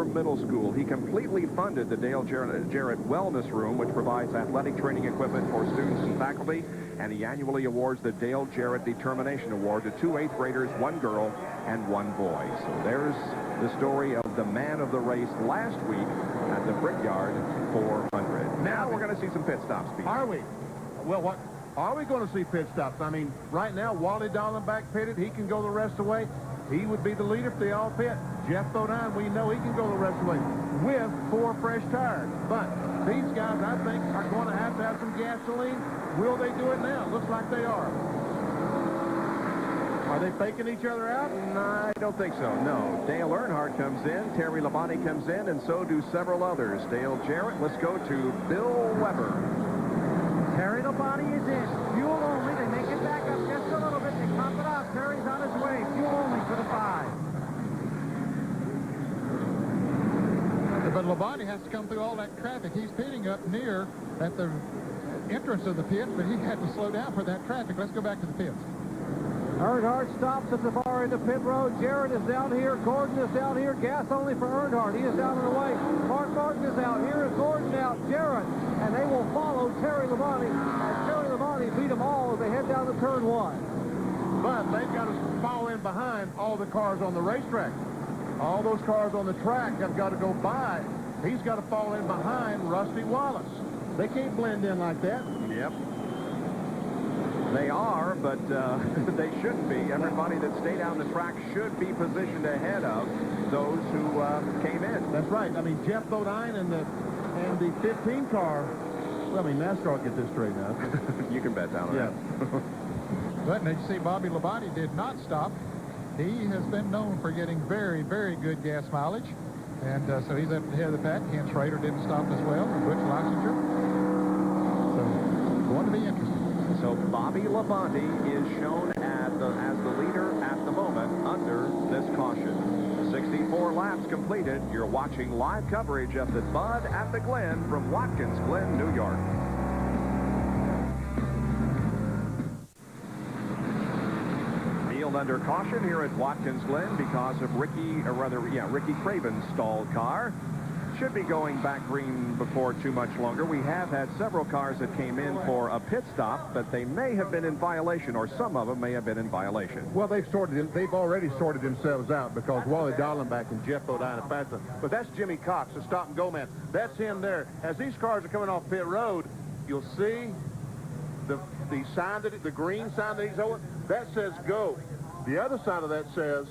Middle School. He completely funded the Dale Jarrett Wellness Room, which provides athletic training equipment for students and faculty, and he annually awards the Dale Jarrett Determination Award to 2 8th graders, 1 girl and 1 boy. So there's the story of the man of the race last week at the Brickyard 400. Now we're going to see some pit stops, Pete. Are we? Well, what are we going to see pit stops? I mean, right now, Wally Dallenbach pitted. He can go the rest of the way. He would be the leader if they all pit. Jeff Bodine, we know he can go the rest of the way with 4 fresh tires. But these guys, I think, are going to have some gasoline. Will they do it now? Looks like they are. Are they faking each other out? No, I don't think so, no. Dale Earnhardt comes in, Terry Labonte comes in, and so do several others. Dale Jarrett, let's go to Bill Weber. Terry Labonte is in. Fuel only. They make it back up just a little bit. They pop it out. Terry's on his way. Fuel only for the 5. But Labonte has to come through all that traffic. He's pitting up near at the entrance of the pit, but he had to slow down for that traffic. Let's go back to the pits. Earnhardt stops at the far end of pit road. Jarrett is down here. Gordon is down here. Gas only for Earnhardt. He is down and away. Mark Martin is out. Here is Gordon out. Jarrett. And they will follow Terry Labonte. And Terry Labonte beat them all as they head down to turn 1. But they've got to fall in behind all the cars on the racetrack. All those cars on the track have got to go by. He's got to fall in behind Rusty Wallace. They can't blend in like that. Yep. They are, but they shouldn't be. Everybody that stayed out on the track should be positioned ahead of those who came in. That's right. I mean, Jeff Bodine and the 15 car. Well, I mean, NASCAR will get this straightened out. You can bet down on that. But as you see, Bobby Labonte did not stop. He has been known for getting very, very good gas mileage. And so he's up ahead of the pack. Ken Schrader didn't stop as well. And Butch Leisinger. So, going to be interesting. So Bobby Labonte is shown as the leader at the moment under this caution. 64 laps completed. You're watching live coverage of the Bud at the Glen from Watkins Glen, New York. Field under caution here at Watkins Glen because of Ricky Craven's stalled car. Should be going back green before too much longer. We have had several cars that came in for a pit stop, but they may have been in violation, or some of them may have been in violation. Well, they've already sorted themselves out because Wally Dallenbach and Jeff Bodine have passed them. But that's Jimmy Cox, the stop and go man. That's him there. As these cars are coming off pit road, you'll see the sign the green sign that he's holding, that says go. The other side of that says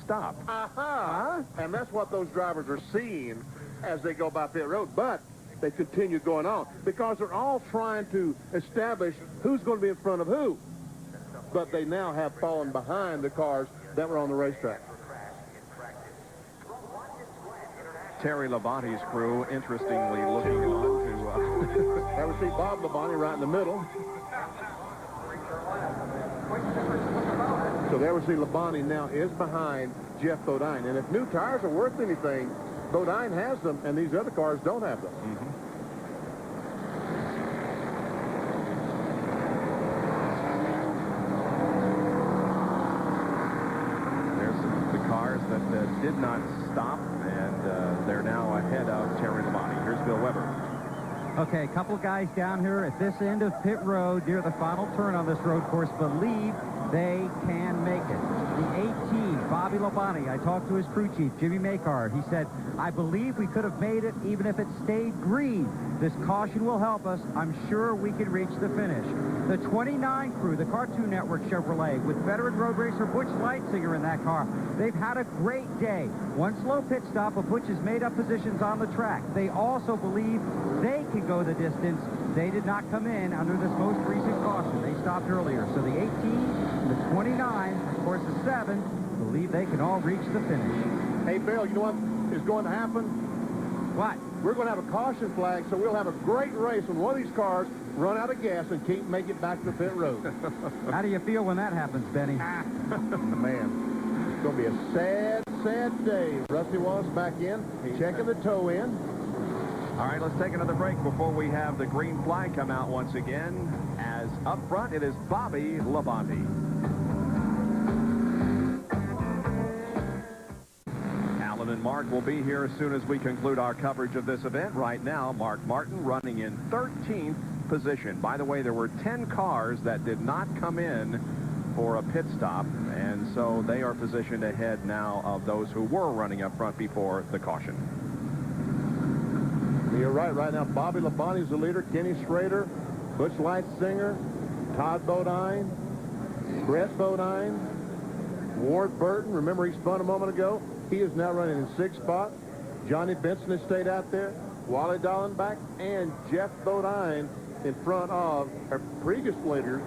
stop. And that's what those drivers are seeing as they go by pit road, but they continue going on because they're all trying to establish who's going to be in front of who. But they now have fallen behind the cars that were on the racetrack. Terry Labonte's crew, interestingly, looking on to... There we see Bob Labonte right in the middle. So there we see Labonte now is behind Jeff Bodine. And if new tires are worth anything, Bodine has them, and these other cars don't have them. There's the cars that did not stop, and they're now ahead of Terry Labonte. Here's Bill Weber. Okay, a couple guys down here at this end of pit road near the final turn on this road course believe they can make it. The 18, Bobby Labonte, I talked to his crew chief, Jimmy Makar. He said, I believe we could have made it even if it stayed green. This caution will help us. I'm sure we can reach the finish. The 29 crew, the Cartoon Network Chevrolet, with veteran road racer Butch Leisinger in that car. They've had a great day. One slow pit stop, but Butch has made up positions on the track. They also believe they can go the distance. They did not come in under this most recent caution. They stopped earlier. So the 18, the 29, of course the 7, believe they can all reach the finish. Hey, Bill, you know what is going to happen? What? We're going to have a caution flag, so we'll have a great race when one of these cars run out of gas and can't make it back to the pit road. How do you feel when that happens, Benny? Man, it's going to be a sad, sad day. Rusty Wallace back in, checking the toe in. All right, let's take another break before we have the green flag come out once again. As up front, it is Bobby Labonte. Alan and Mark Mark will be here as soon as we conclude our coverage of this event. Right now, Mark Martin running in 13th position. By the way, there were 10 cars that did not come in for a pit stop, and so they are positioned ahead now of those who were running up front before the caution. You're right now. Bobby Labonte's the leader. Kenny Schrader, Butch Lightzinger, Todd Bodine, Brett Bodine, Ward Burton. Remember, he spun a moment ago. He is now running in 6th spot. Johnny Benson has stayed out there. Wally Dallenbach and Jeff Bodine in front of our previous leaders,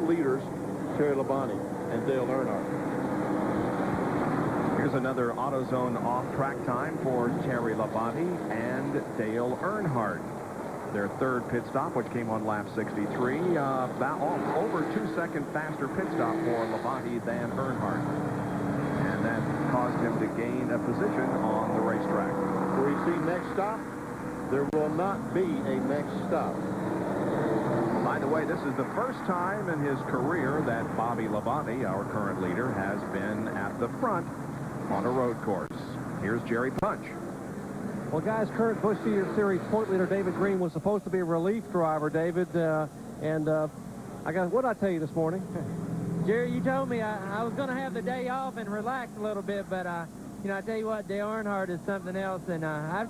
Terry Labonte and Dale Earnhardt. Here's another AutoZone off-track time for Terry Labonte and Dale Earnhardt. Their third pit stop, which came on lap 63, about over 2-second faster pit stop for Labonte than Earnhardt. And that caused him to gain a position on the racetrack. Where you see next stop, there will not be a next stop. By the way, this is the first time in his career that Bobby Labonte, our current leader, has been at the front on a road course. Here's Jerry Punch. Well, guys, current Busch Senior Series point leader David Green was supposed to be a relief driver, David, what did I tell you this morning? Jerry, you told me I was going to have the day off and relax a little bit, but, I tell you what, Dale Earnhardt is something else, and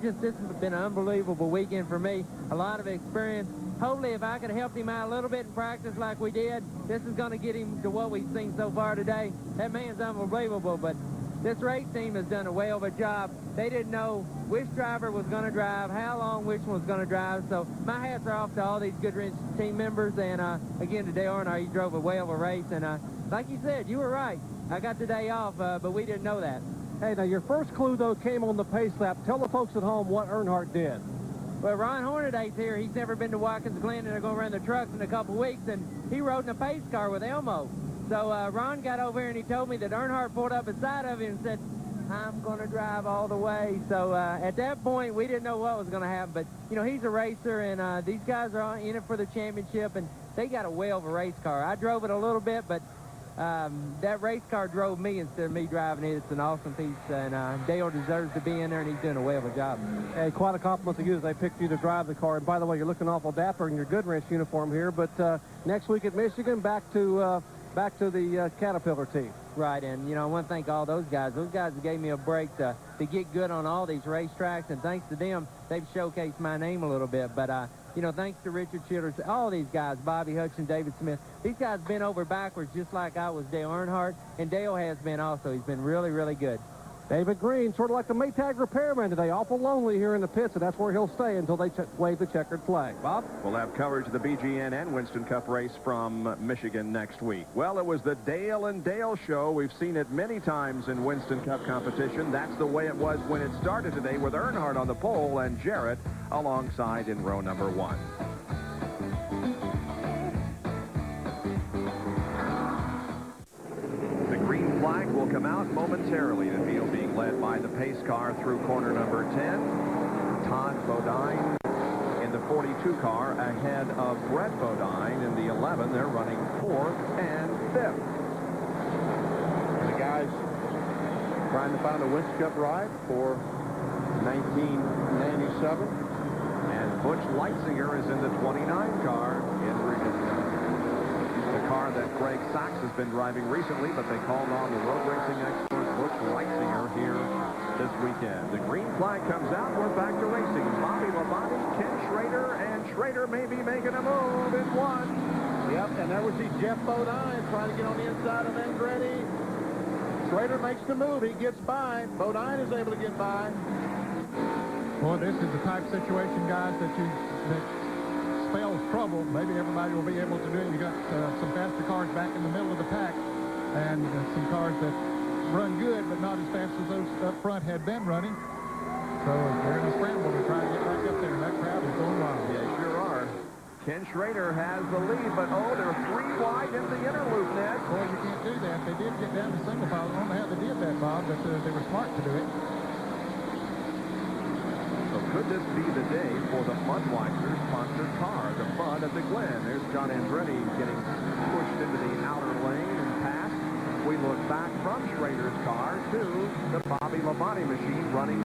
this has been an unbelievable weekend for me. A lot of experience. Hopefully, if I could have helped him out a little bit in practice like we did, this is going to get him to what we've seen so far today. That man's unbelievable, but this race team has done a whale of a job. They didn't know which driver was going to drive, how long which one was going to drive. So my hats are off to all these Goodrich team members. And, again, to Dale Earnhardt, he drove a whale of a race. And like you said, you were right. I got the day off, but we didn't know that. Hey, now, your first clue, though, came on the pace lap. Tell the folks at home what Earnhardt did. Well, Ron Hornaday's here. He's never been to Watkins Glen, and they're going to run the trucks in a couple weeks. And he rode in a pace car with Elmo. So Ron got over here and he told me that Earnhardt pulled up beside of him and said, I'm going to drive all the way. So at that point, we didn't know what was going to happen. But, he's a racer, and these guys are in it for the championship, and they got a whale of a race car. I drove it a little bit, but that race car drove me instead of me driving it. It's an awesome piece, and Dale deserves to be in there, and he's doing a whale of a job. Hey, quite a compliment to you that they picked you to drive the car. And by the way, you're looking awful dapper in your Goodrich uniform here. But next week at Michigan, back to the Caterpillar team. Right, and, I want to thank all those guys. Those guys gave me a break to get good on all these racetracks, and thanks to them, they've showcased my name a little bit. But, thanks to Richard Childers, all these guys, Bobby Hutchin, David Smith, these guys been over backwards just like I was Dale Earnhardt, and Dale has been also. He's been really, really good. David Green, sort of like the Maytag repairman today, awful lonely here in the pits, and that's where he'll stay until they wave the checkered flag. Bob? We'll have coverage of the BGN and Winston Cup race from Michigan next week. Well, it was the Dale and Dale show. We've seen it many times in Winston Cup competition. That's the way it was when it started today, with Earnhardt on the pole and Jarrett alongside in row number 1. Flag will come out momentarily. The field being led by the pace car through corner number 10. Todd Bodine in the 42 car ahead of Brett Bodine in the 11. They're running 4th and 5th. The guys trying to find a Winston Cup ride for 1997. And Butch Lightzinger is in the 29 car in Virginia. The car that Greg Sachs has been driving recently, but they called on the road racing expert Butch Lightzinger here this weekend. The green flag comes out. We're back to racing. Bobby Labonte, Ken Schrader, and Schrader may be making a move in 1. Yep, and there we see Jeff Bodine trying to get on the inside of Andretti. Schrader makes the move. He gets by. Bodine is able to get by. Well, this is the type of situation, guys, that spells trouble. Maybe everybody will be able to do it. You got some faster cars back in the middle of the pack, and some cars that run good, but not as fast as those up front had been running. So they're in a scramble to try to get back up there, and that crowd is going wild. Yeah, sure are. Ken Schrader has the lead, but they're 3 wide in the inner loop net. Boy, you can't do that. They did get down to single file. I don't know how they did that, Bob, but they were smart to do it. So could this be the day for the Budweiser sponsored car, the Bud at the Glen? There's John Andretti getting pushed into the outer lane and passed. We look back from Schrader's car to the Bobby Labonte machine running